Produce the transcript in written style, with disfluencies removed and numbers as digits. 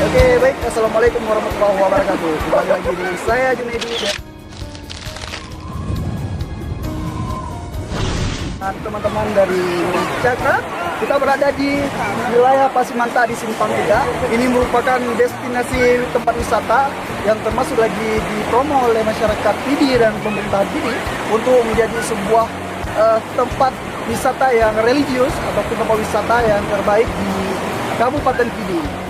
Oke, baik. Assalamualaikum warahmatullahi wabarakatuh. Kembali lagi dengan saya Junaidi dan teman-teman dari Cakra. Kita berada di wilayah Pasimanta di Simpang 3. Ini merupakan destinasi tempat wisata yang termasuk lagi dipromo oleh masyarakat Pidi dan pemerintahan Pidi untuk menjadi sebuah tempat wisata yang religius ataupun tempat wisata yang terbaik di Kabupaten Pidi.